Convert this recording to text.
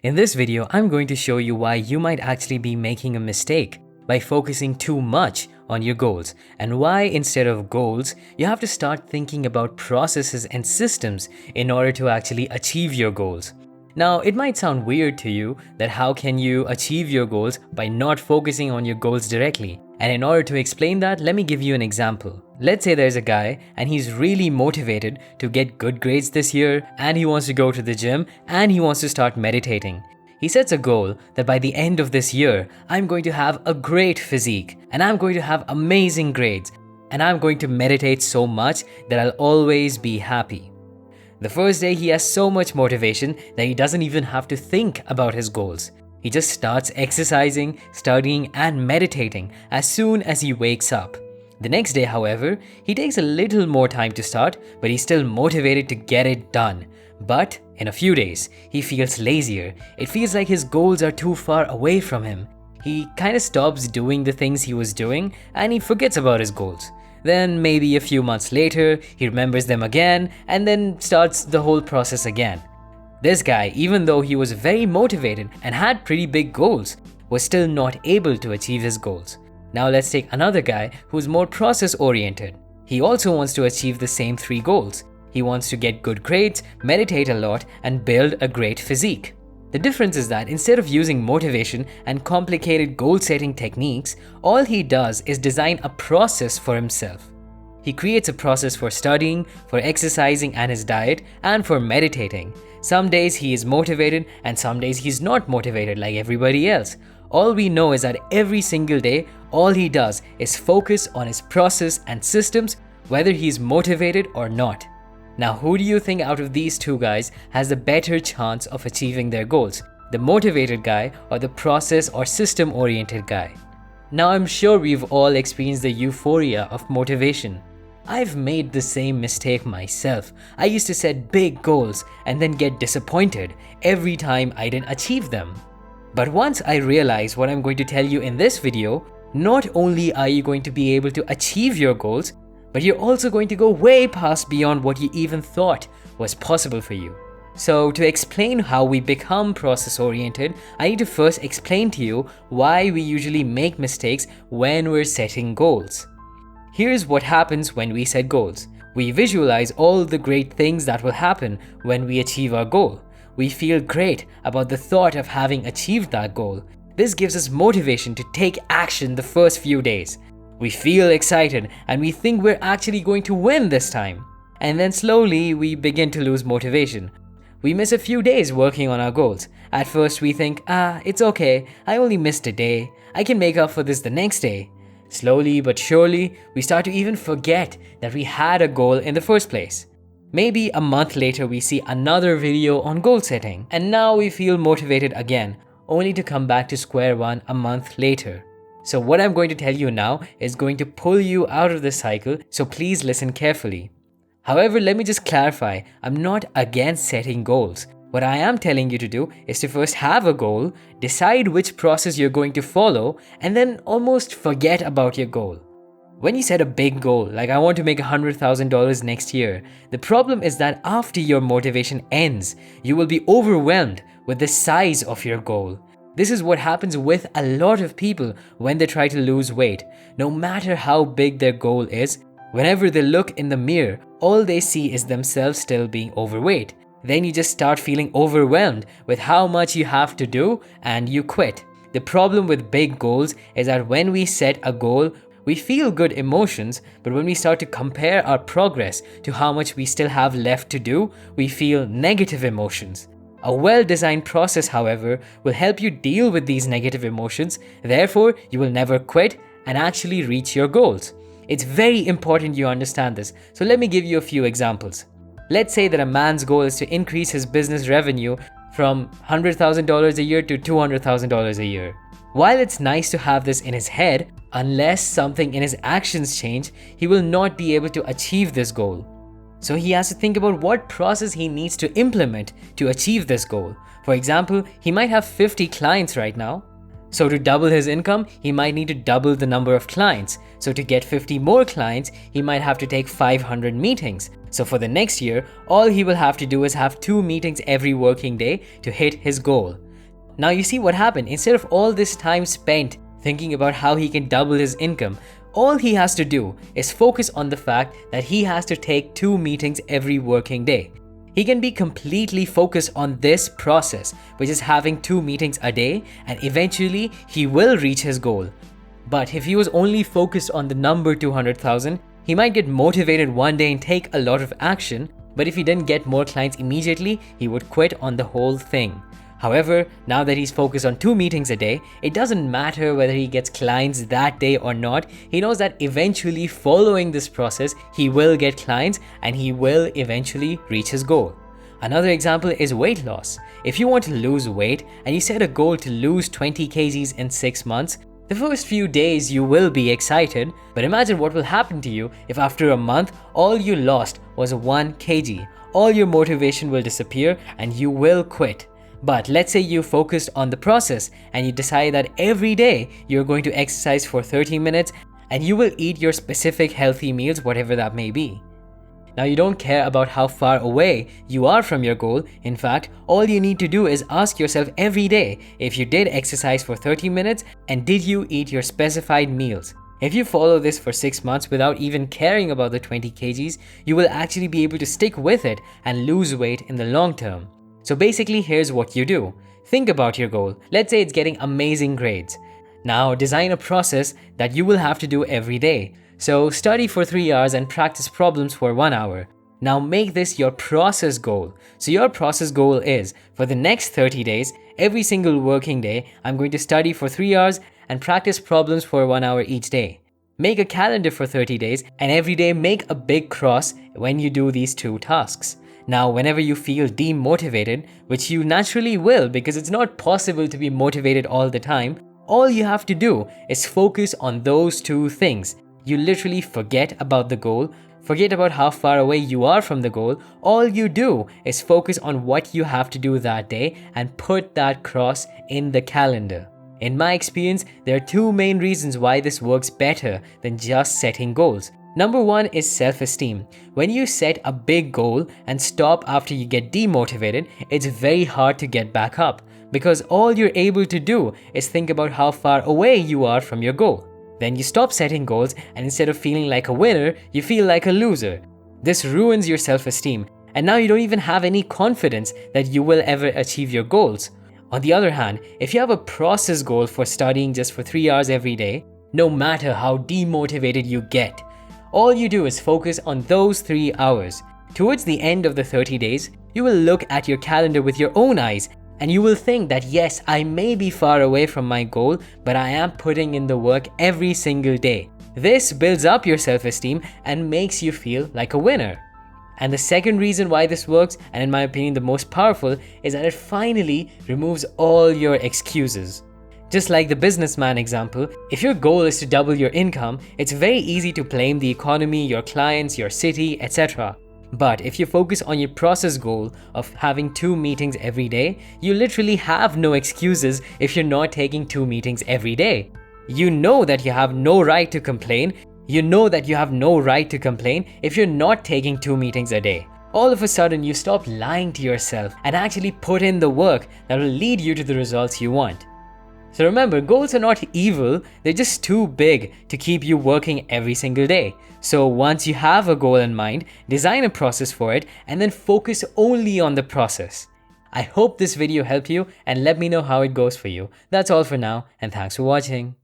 In this video, I'm going to show you why you might actually be making a mistake by focusing too much on your goals, and why instead of goals, you have to start thinking about processes and systems in order to actually achieve your goals. Now, it might sound weird to you that how can you achieve your goals by not focusing on your goals directly? And in order to explain that, let me give you an example. Let's say there's a guy and he's really motivated to get good grades this year, and he wants to go to the gym and he wants to start meditating. He sets a goal that by the end of this year, I'm going to have a great physique and I'm going to have amazing grades and I'm going to meditate so much that I'll always be happy. The first day he has so much motivation that he doesn't even have to think about his goals. He just starts exercising, studying and meditating as soon as he wakes up. The next day, however, he takes a little more time to start, but he's still motivated to get it done. But in a few days, he feels lazier. It feels like his goals are too far away from him. He kind of stops doing the things he was doing and he forgets about his goals. Then maybe a few months later, he remembers them again and then starts the whole process again. This guy, even though he was very motivated and had pretty big goals, was still not able to achieve his goals. Now let's take another guy who's more process-oriented. He also wants to achieve the same 3 goals. He wants to get good grades, meditate a lot, and build a great physique. The difference is that instead of using motivation and complicated goal-setting techniques, all he does is design a process for himself. He creates a process for studying, for exercising and his diet, and for meditating. Some days he is motivated and some days he's not motivated like everybody else. All we know is that every single day, all he does is focus on his process and systems, whether he's motivated or not. Now, who do you think out of these two guys has the better chance of achieving their goals? The motivated guy or the process or system-oriented guy? Now, I'm sure we've all experienced the euphoria of motivation. I've made the same mistake myself. I used to set big goals and then get disappointed every time I didn't achieve them. But once I realized what I'm going to tell you in this video, not only are you going to be able to achieve your goals, but you're also going to go way past beyond what you even thought was possible for you. So to explain how we become process-oriented, I need to first explain to you why we usually make mistakes when we're setting goals. Here's what happens when we set goals. We visualize all the great things that will happen when we achieve our goal. We feel great about the thought of having achieved that goal. This gives us motivation to take action the first few days. We feel excited and we think we're actually going to win this time. And then slowly we begin to lose motivation. We miss a few days working on our goals. At first we think, it's okay, I only missed a day. I can make up for this the next day. Slowly but surely, we start to even forget that we had a goal in the first place. Maybe a month later we see another video on goal setting, and now we feel motivated again, only to come back to square one a month later. So what I'm going to tell you now is going to pull you out of this cycle, so please listen carefully. However, let me just clarify, I'm not against setting goals. What I am telling you to do is to first have a goal, decide which process you're going to follow, and then almost forget about your goal. When you set a big goal, like I want to make $100,000 next year, the problem is that after your motivation ends, you will be overwhelmed with the size of your goal. This is what happens with a lot of people when they try to lose weight. No matter how big their goal is, whenever they look in the mirror, all they see is themselves still being overweight. Then you just start feeling overwhelmed with how much you have to do and you quit. The problem with big goals is that when we set a goal, we feel good emotions, but when we start to compare our progress to how much we still have left to do, we feel negative emotions. A well-designed process, however, will help you deal with these negative emotions. Therefore, you will never quit and actually reach your goals. It's very important you understand this. So let me give you a few examples. Let's say that a man's goal is to increase his business revenue from $100,000 a year to $200,000 a year. While it's nice to have this in his head, unless something in his actions change, he will not be able to achieve this goal. So he has to think about what process he needs to implement to achieve this goal. For example, he might have 50 clients right now. So to double his income, he might need to double the number of clients. So to get 50 more clients, he might have to take 500 meetings. So for the next year, all he will have to do is have 2 meetings every working day to hit his goal. Now you see what happened. Instead of all this time spent thinking about how he can double his income, all he has to do is focus on the fact that he has to take 2 meetings every working day. He can be completely focused on this process, which is having 2 meetings a day, and eventually he will reach his goal. But if he was only focused on the number 200,000, he might get motivated one day and take a lot of action, but if he didn't get more clients immediately, he would quit on the whole thing. However, now that he's focused on 2 meetings a day, it doesn't matter whether he gets clients that day or not. He knows that eventually following this process, he will get clients and he will eventually reach his goal. Another example is weight loss. If you want to lose weight and you set a goal to lose 20 kgs in 6 months, the first few days you will be excited, but imagine what will happen to you if after a month all you lost was 1 kg. All your motivation will disappear and you will quit. But let's say you focused on the process and you decide that every day you're going to exercise for 30 minutes and you will eat your specific healthy meals, whatever that may be. Now you don't care about how far away you are from your goal. In fact, all you need to do is ask yourself every day if you did exercise for 30 minutes and did you eat your specified meals. If you follow this for 6 months without even caring about the 20 kgs, you will actually be able to stick with it and lose weight in the long term. So basically, here's what you do. Think about your goal. Let's say it's getting amazing grades. Now design a process that you will have to do every day. So study for 3 hours and practice problems for 1 hour. Now make this your process goal. So your process goal is, for the next 30 days, every single working day, I'm going to study for 3 hours and practice problems for 1 hour each day. Make a calendar for 30 days and every day make a big cross when you do these 2 tasks. Now, whenever you feel demotivated, which you naturally will because it's not possible to be motivated all the time, all you have to do is focus on those 2 things. You literally forget about the goal, forget about how far away you are from the goal. All you do is focus on what you have to do that day and put that cross in the calendar. In my experience, there are 2 main reasons why this works better than just setting goals. Number 1 is self-esteem. When you set a big goal and stop after you get demotivated, it's very hard to get back up because all you're able to do is think about how far away you are from your goal. Then you stop setting goals and instead of feeling like a winner, you feel like a loser. This ruins your self-esteem and now you don't even have any confidence that you will ever achieve your goals. On the other hand, if you have a process goal for studying just for 3 hours every day, no matter how demotivated you get, all you do is focus on those 3 hours. Towards the end of the 30 days, you will look at your calendar with your own eyes and you will think that yes, I may be far away from my goal, but I am putting in the work every single day. This builds up your self-esteem and makes you feel like a winner. And the second reason why this works, and in my opinion the most powerful, is that it finally removes all your excuses. Just like the businessman example, if your goal is to double your income, it's very easy to blame the economy, your clients, your city, etc. But if you focus on your process goal of having 2 meetings every day, you literally have no excuses if you're not taking 2 meetings every day. You know that you have no right to complain. You know that you have no right to complain if you're not taking 2 meetings a day. All of a sudden, you stop lying to yourself and actually put in the work that will lead you to the results you want. So remember, goals are not evil, they're just too big to keep you working every single day. So once you have a goal in mind, design a process for it and then focus only on the process. I hope this video helped you and let me know how it goes for you. That's all for now and thanks for watching.